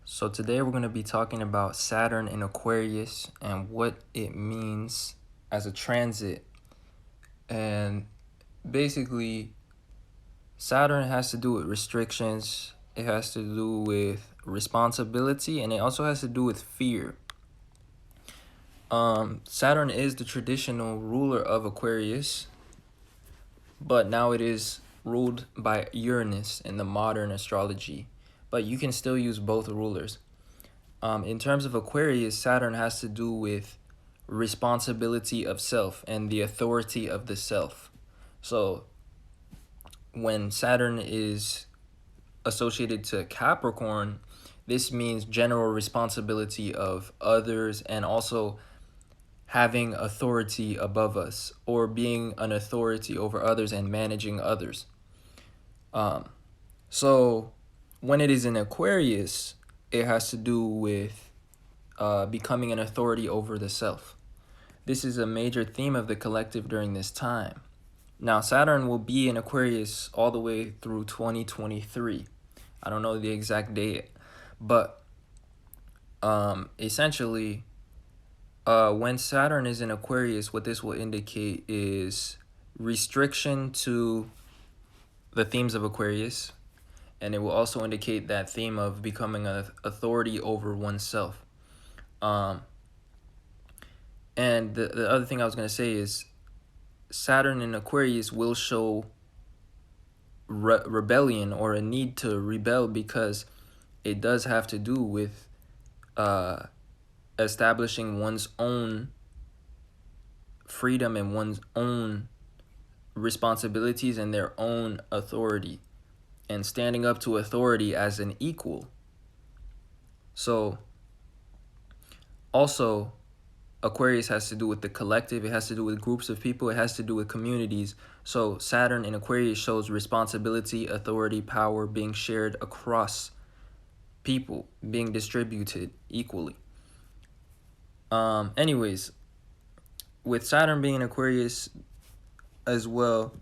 So today we're going to be talking about Saturn in Aquarius and what it means as a transit. And basically, Saturn has to do with restrictions, it has to do with responsibility, and it also has to do with fear. Saturn is the traditional ruler of Aquarius, but now it is ruled by Uranus in the modern astrology. But you can still use both rulers. In terms of Aquarius, Saturn has to do with responsibility of self and the authority of the self. So when Saturn is associated to Capricorn, this means general responsibility of others and also having authority above us or being an authority over others and managing others. So when it is in Aquarius, it has to do with becoming an authority over the self. This is a major theme of the collective during this time. Now, Saturn will be in Aquarius all the way through 2023. I don't know the exact date, but essentially, when Saturn is in Aquarius, what this will indicate is restriction to the themes of Aquarius, and it will also indicate that theme of becoming an authority over oneself. And the other thing I was going to say is Saturn in Aquarius will show rebellion or a need to rebel because it does have to do with establishing one's own freedom and one's own responsibilities and their own authority and standing up to authority as an equal. So also, Aquarius has to do with the collective, it has to do with groups of people, it has to do with communities. So Saturn in Aquarius shows responsibility, authority, power being shared across people, being distributed equally. Anyways, with Saturn being in Aquarius as well,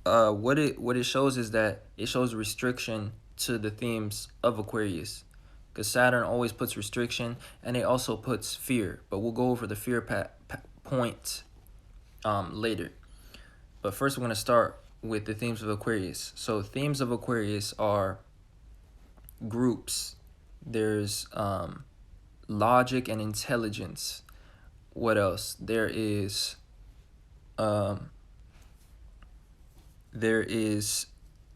what it shows is that it shows restriction to the themes of Aquarius. Because Saturn always puts restriction, and it also puts fear. But we'll go over the fear point later. But first, we're going to start with the themes of Aquarius. So themes of Aquarius are groups. There's logic and intelligence. What else? There is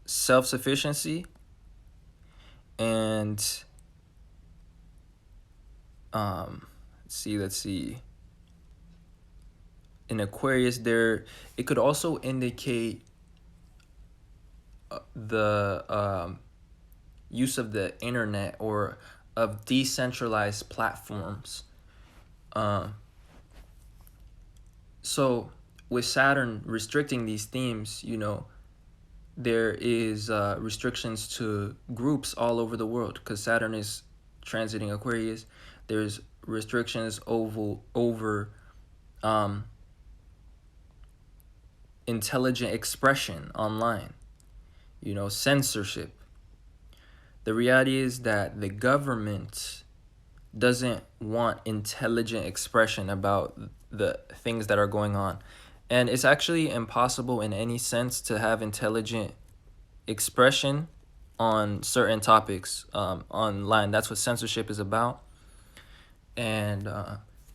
self-sufficiency and let's see. In Aquarius, it could also indicate the use of the internet or of decentralized platforms. So with Saturn restricting these themes, there is restrictions to groups all over the world because Saturn is transiting Aquarius. There's restrictions over intelligent expression online, censorship. The reality is that the government doesn't want intelligent expression about the things that are going on. And it's actually impossible in any sense to have intelligent expression on certain topics online. That's what censorship is about. And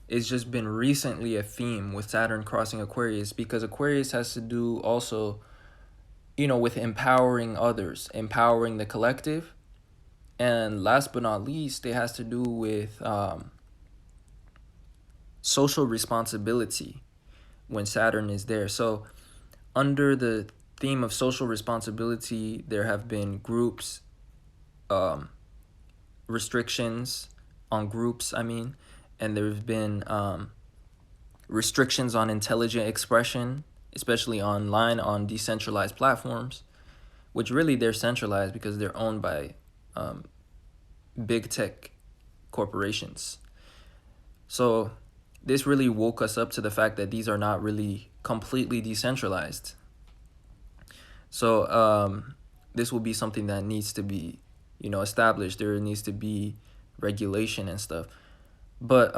it's just been recently a theme with Saturn crossing Aquarius because Aquarius has to do also, with empowering others, empowering the collective. And last but not least, it has to do with social responsibility when Saturn is there. So under the theme of social responsibility, there have been groups, restrictions on groups, and there have been restrictions on intelligent expression, especially online on decentralized platforms, which really they're centralized because they're owned by big tech corporations. So this really woke us up to the fact that these are not really completely decentralized. So this will be something that needs to be, established. There needs to be regulation and stuff. But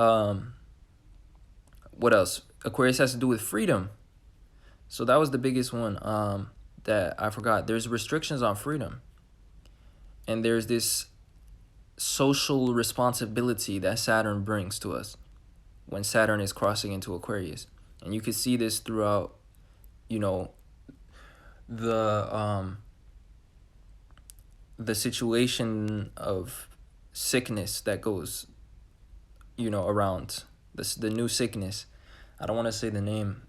what else? Aquarius has to do with freedom. So that was the biggest one that I forgot. There's restrictions on freedom. And there's this social responsibility that Saturn brings to us when Saturn is crossing into Aquarius. And you can see this throughout, the situation of sickness that goes, around the new sickness. I don't want to say the name,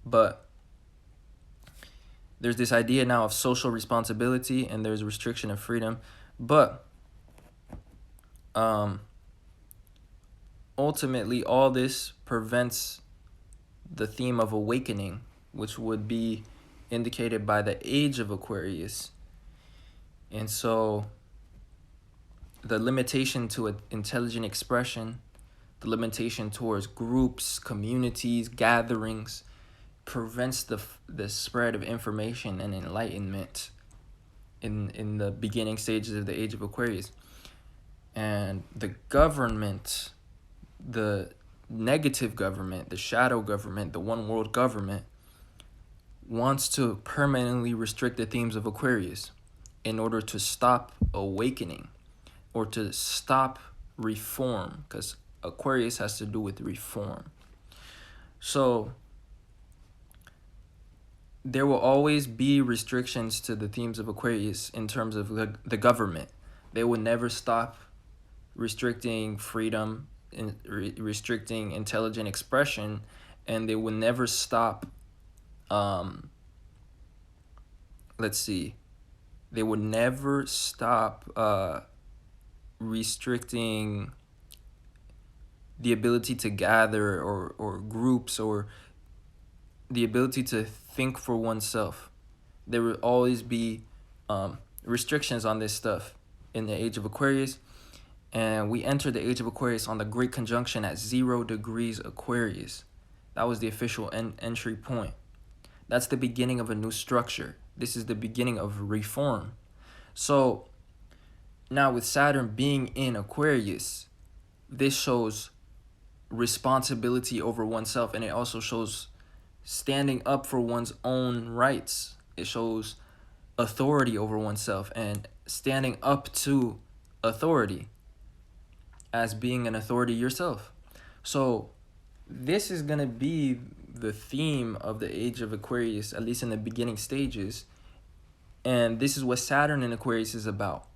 but there's this idea now of social responsibility and there's restriction of freedom. But ultimately, all this prevents the theme of awakening, which would be indicated by the age of Aquarius. And so the limitation to intelligent expression, the limitation towards groups, communities, gatherings, prevents the spread of information and enlightenment in the beginning stages of the age of Aquarius. And the government, the negative government, the shadow government, the one world government, wants to permanently restrict the themes of Aquarius in order to stop awakening or to stop reform, because Aquarius has to do with reform. So there will always be restrictions to the themes of Aquarius in terms of the government. They will never stop restricting freedom and restricting intelligent expression, and they will never stop they would never stop restricting the ability to gather or groups or the ability to think for oneself. There will always be restrictions on this stuff in the age of Aquarius. And we entered the age of Aquarius on the Great Conjunction at 0 degrees Aquarius. That was the official entry point. That's the beginning of a new structure. This is the beginning of reform. So now with Saturn being in Aquarius, this shows responsibility over oneself, and it also shows standing up for one's own rights. It shows authority over oneself and standing up to authority as being an authority yourself. So this is going to be the theme of the age of Aquarius, at least in the beginning stages. And this is what Saturn in Aquarius is about.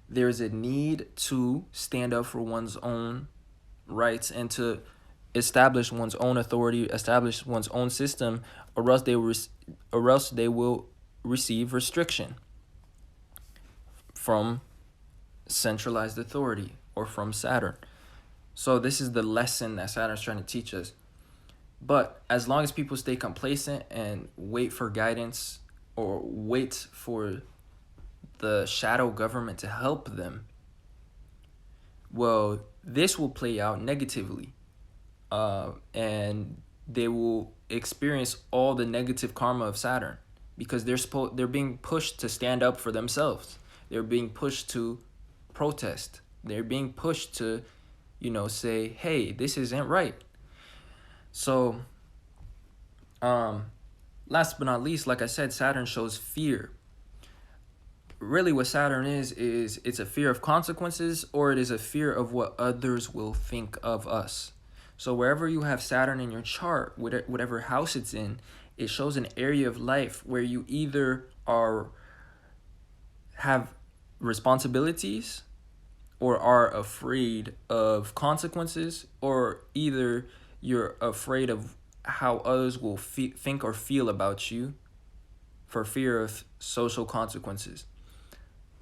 There's a need to stand up for one's own rights and to establish one's own authority, establish one's own system, or else they will receive restriction from centralized authority or from Saturn. So this is the lesson that Saturn's trying to teach us. But as long as people stay complacent and wait for guidance or wait for the shadow government to help them, well, this will play out negatively. And they will experience all the negative karma of Saturn because they're being pushed to stand up for themselves. They're being pushed to protest. They're being pushed to, say, hey, this isn't right. So, last but not least, like I said, Saturn shows fear. Really what Saturn is it's a fear of consequences, or it is a fear of what others will think of us. So wherever you have Saturn in your chart, whatever house it's in, it shows an area of life where you either have responsibilities or are afraid of consequences, or either you're afraid of how others will think or feel about you for fear of social consequences.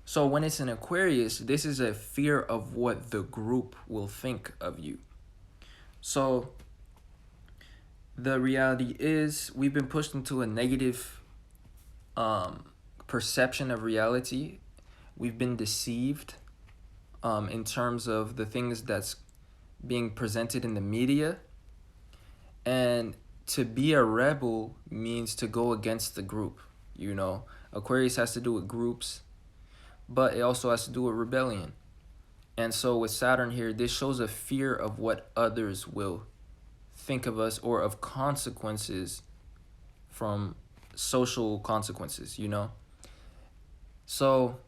So when it's in Aquarius, this is a fear of what the group will think of you. So the reality is we've been pushed into a negative perception of reality. We've been deceived in terms of the things that's being presented in the media. And to be a rebel means to go against the group. Aquarius has to do with groups, but it also has to do with rebellion. And so with Saturn here, this shows a fear of what others will think of us, or of consequences from social consequences, you know? So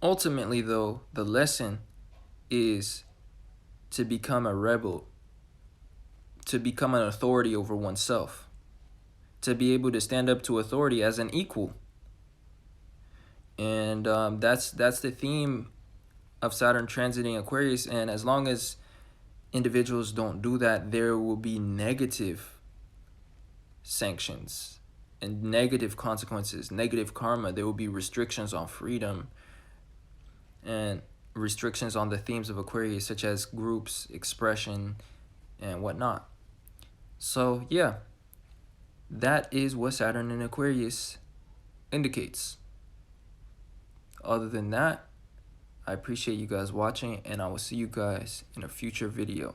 ultimately, though, the lesson is to become a rebel, to become an authority over oneself, to be able to stand up to authority as an equal. And that's the theme of Saturn transiting Aquarius. And as long as individuals don't do that, there will be negative sanctions and negative consequences, negative karma. There will be restrictions on freedom and restrictions on the themes of Aquarius, such as groups, expression, and whatnot. So yeah, that is what Saturn in Aquarius indicates. Other than that, I appreciate you guys watching, and I will see you guys in a future video.